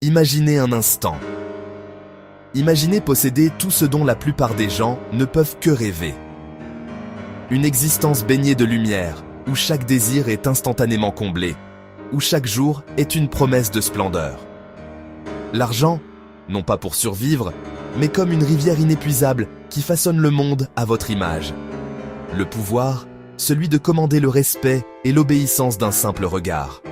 Imaginez un instant. Imaginez posséder tout ce dont la plupart des gens ne peuvent que rêver. Une existence baignée de lumière, où chaque désir est instantanément comblé, où chaque jour est une promesse de splendeur. L'argent, non pas pour survivre, mais comme une rivière inépuisable qui façonne le monde à votre image. Le pouvoir, celui de commander le respect et l'obéissance d'un simple regard.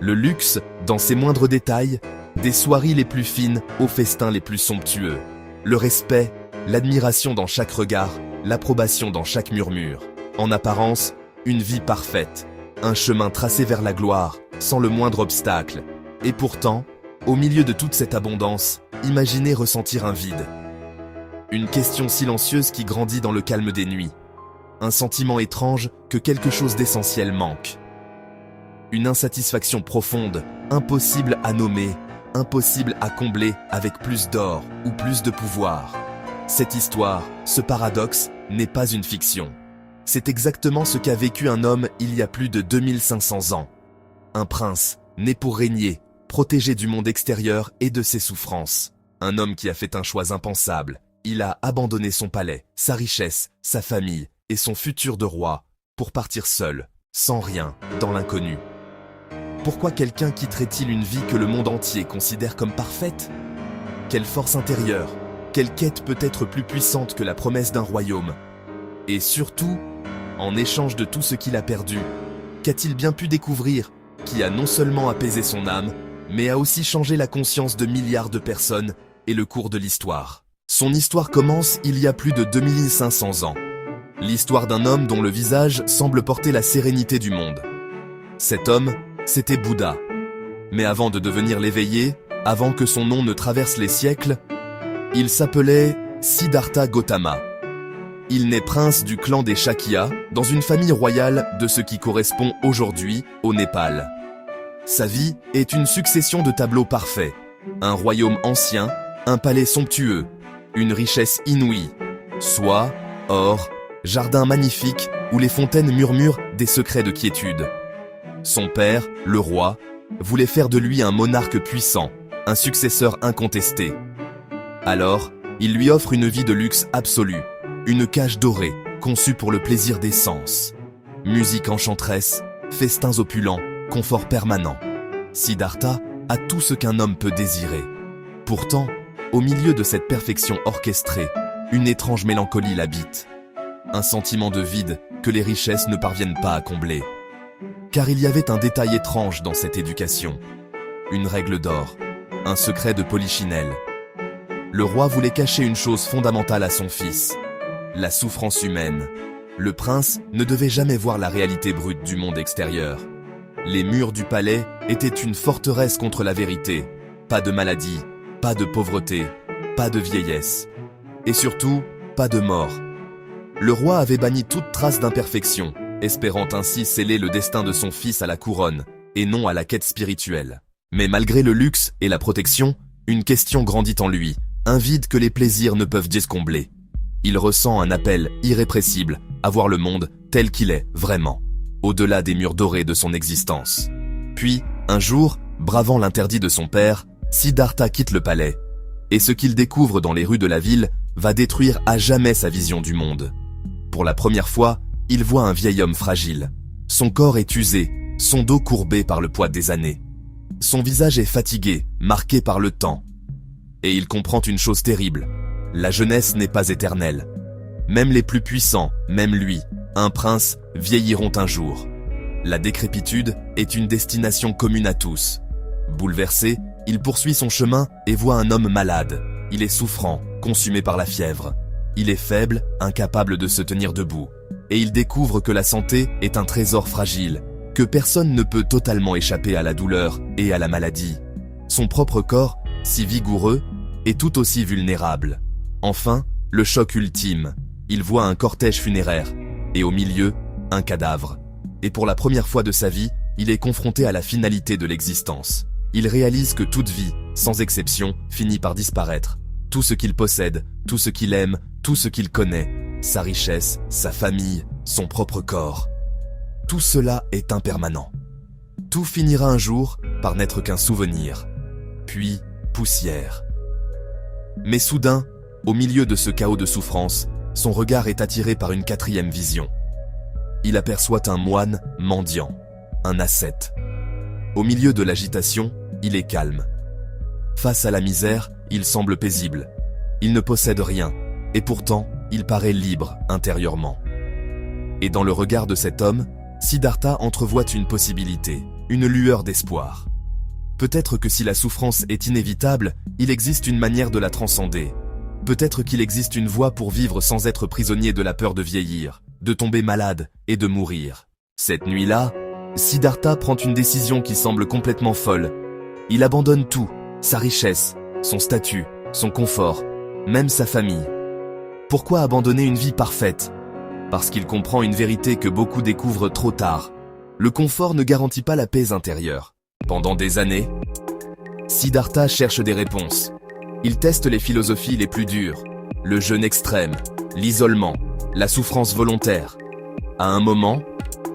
Le luxe, dans ses moindres détails, des soirées les plus fines aux festins les plus somptueux. Le respect, l'admiration dans chaque regard, l'approbation dans chaque murmure. En apparence, une vie parfaite, un chemin tracé vers la gloire, sans le moindre obstacle. Et pourtant, au milieu de toute cette abondance, imaginez ressentir un vide. Une question silencieuse qui grandit dans le calme des nuits. Un sentiment étrange que quelque chose d'essentiel manque. Une insatisfaction profonde, impossible à nommer, impossible à combler avec plus d'or ou plus de pouvoir. Cette histoire, ce paradoxe, n'est pas une fiction. C'est exactement ce qu'a vécu un homme il y a plus de 2500 ans. Un prince, né pour régner, protégé du monde extérieur et de ses souffrances. Un homme qui a fait un choix impensable. Il a abandonné son palais, sa richesse, sa famille et son futur de roi pour partir seul, sans rien, dans l'inconnu. Pourquoi quelqu'un quitterait-il une vie que le monde entier considère comme parfaite? Quelle force intérieure, quelle quête peut être plus puissante que la promesse d'un royaume? Et surtout, en échange de tout ce qu'il a perdu, qu'a-t-il bien pu découvrir qui a non seulement apaisé son âme, mais a aussi changé la conscience de milliards de personnes et le cours de l'histoire? Son histoire commence il y a plus de 2500 ans. L'histoire d'un homme dont le visage semble porter la sérénité du monde. Cet homme, c'était Bouddha. Mais avant de devenir l'éveillé, avant que son nom ne traverse les siècles, il s'appelait Siddhartha Gautama. Il naît prince du clan des Shakya, dans une famille royale de ce qui correspond aujourd'hui au Népal. Sa vie est une succession de tableaux parfaits. Un royaume ancien, un palais somptueux, une richesse inouïe, soie, or, jardin magnifique où les fontaines murmurent des secrets de quiétude. Son père, le roi, voulait faire de lui un monarque puissant, un successeur incontesté. Alors, il lui offre une vie de luxe absolu, une cage dorée, conçue pour le plaisir des sens. Musique enchanteresse, festins opulents, confort permanent. Siddhartha a tout ce qu'un homme peut désirer. Pourtant, au milieu de cette perfection orchestrée, une étrange mélancolie l'habite. Un sentiment de vide que les richesses ne parviennent pas à combler. Car il y avait un détail étrange dans cette éducation. Une règle d'or, un secret de polichinelle. Le roi voulait cacher une chose fondamentale à son fils, la souffrance humaine. Le prince ne devait jamais voir la réalité brute du monde extérieur. Les murs du palais étaient une forteresse contre la vérité. Pas de maladie, pas de pauvreté, pas de vieillesse. Et surtout, pas de mort. Le roi avait banni toute trace d'imperfection, espérant ainsi sceller le destin de son fils à la couronne, et non à la quête spirituelle. Mais malgré le luxe et la protection, une question grandit en lui, un vide que les plaisirs ne peuvent discombler. Il ressent un appel irrépressible à voir le monde tel qu'il est vraiment, au-delà des murs dorés de son existence. Puis, un jour, bravant l'interdit de son père, Siddhartha quitte le palais, et ce qu'il découvre dans les rues de la ville va détruire à jamais sa vision du monde. Pour la première fois, il voit un vieil homme fragile. Son corps est usé, son dos courbé par le poids des années. Son visage est fatigué, marqué par le temps. Et il comprend une chose terrible. La jeunesse n'est pas éternelle. Même les plus puissants, même lui, un prince, vieilliront un jour. La décrépitude est une destination commune à tous. Bouleversé, il poursuit son chemin et voit un homme malade. Il est souffrant, consumé par la fièvre. Il est faible, incapable de se tenir debout. Et il découvre que la santé est un trésor fragile, que personne ne peut totalement échapper à la douleur et à la maladie. Son propre corps, si vigoureux, est tout aussi vulnérable. Enfin, le choc ultime. Il voit un cortège funéraire, et au milieu, un cadavre. Et pour la première fois de sa vie, il est confronté à la finalité de l'existence. Il réalise que toute vie, sans exception, finit par disparaître. Tout ce qu'il possède, tout ce qu'il aime, tout ce qu'il connaît, sa richesse, sa famille, son propre corps. Tout cela est impermanent. Tout finira un jour par n'être qu'un souvenir. puis poussière. Mais soudain, au milieu de ce chaos de souffrance, son regard est attiré par une quatrième vision. Il aperçoit un moine mendiant, un ascète. Au milieu de l'agitation, il est calme. Face à la misère, il semble paisible. Il ne possède rien, et pourtant, il paraît libre intérieurement. Et dans le regard de cet homme, Siddhartha entrevoit une possibilité, une lueur d'espoir. Peut-être que si la souffrance est inévitable, il existe une manière de la transcender. Peut-être qu'il existe une voie pour vivre sans être prisonnier de la peur de vieillir, de tomber malade et de mourir. Cette nuit-là, Siddhartha prend une décision qui semble complètement folle. Il abandonne tout, sa richesse, son statut, son confort, même sa famille. Pourquoi abandonner une vie parfaite? Parce qu'il comprend une vérité que beaucoup découvrent trop tard. Le confort ne garantit pas la paix intérieure. Pendant des années, Siddhartha cherche des réponses. Il teste les philosophies les plus dures, le jeûne extrême, l'isolement, la souffrance volontaire. À un moment,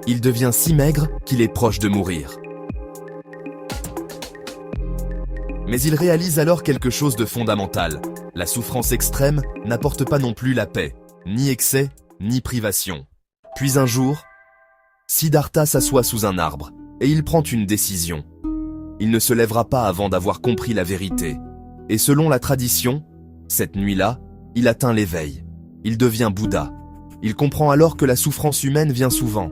il devient si maigre qu'il est proche de mourir. Mais il réalise alors quelque chose de fondamental. La souffrance extrême n'apporte pas non plus la paix, ni excès, ni privation. Puis un jour, Siddhartha s'assoit sous un arbre, et il prend une décision. Il ne se lèvera pas avant d'avoir compris la vérité. Et selon la tradition, cette nuit-là, il atteint l'éveil. Il devient Bouddha. Il comprend alors que la souffrance humaine vient souvent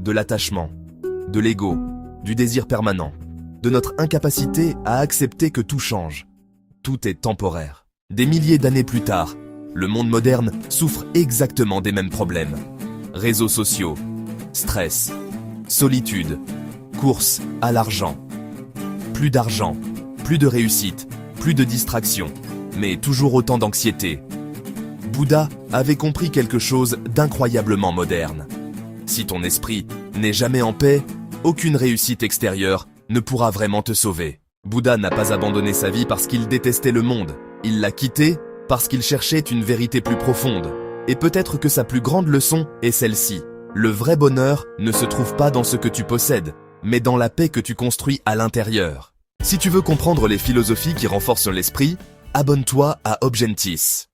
de l'attachement, de l'ego, du désir permanent, de notre incapacité à accepter que tout change. Tout est temporaire. Des milliers d'années plus tard, le monde moderne souffre exactement des mêmes problèmes. Réseaux sociaux, stress, solitude, course à l'argent. Plus d'argent, plus de réussite, plus de distraction, mais toujours autant d'anxiété. Bouddha avait compris quelque chose d'incroyablement moderne. Si ton esprit n'est jamais en paix, aucune réussite extérieure ne pourra vraiment te sauver. Bouddha n'a pas abandonné sa vie parce qu'il détestait le monde. Il l'a quitté parce qu'il cherchait une vérité plus profonde. Et peut-être que sa plus grande leçon est celle-ci. Le vrai bonheur ne se trouve pas dans ce que tu possèdes, mais dans la paix que tu construis à l'intérieur. Si tu veux comprendre les philosophies qui renforcent l'esprit, abonne-toi à Obgentis.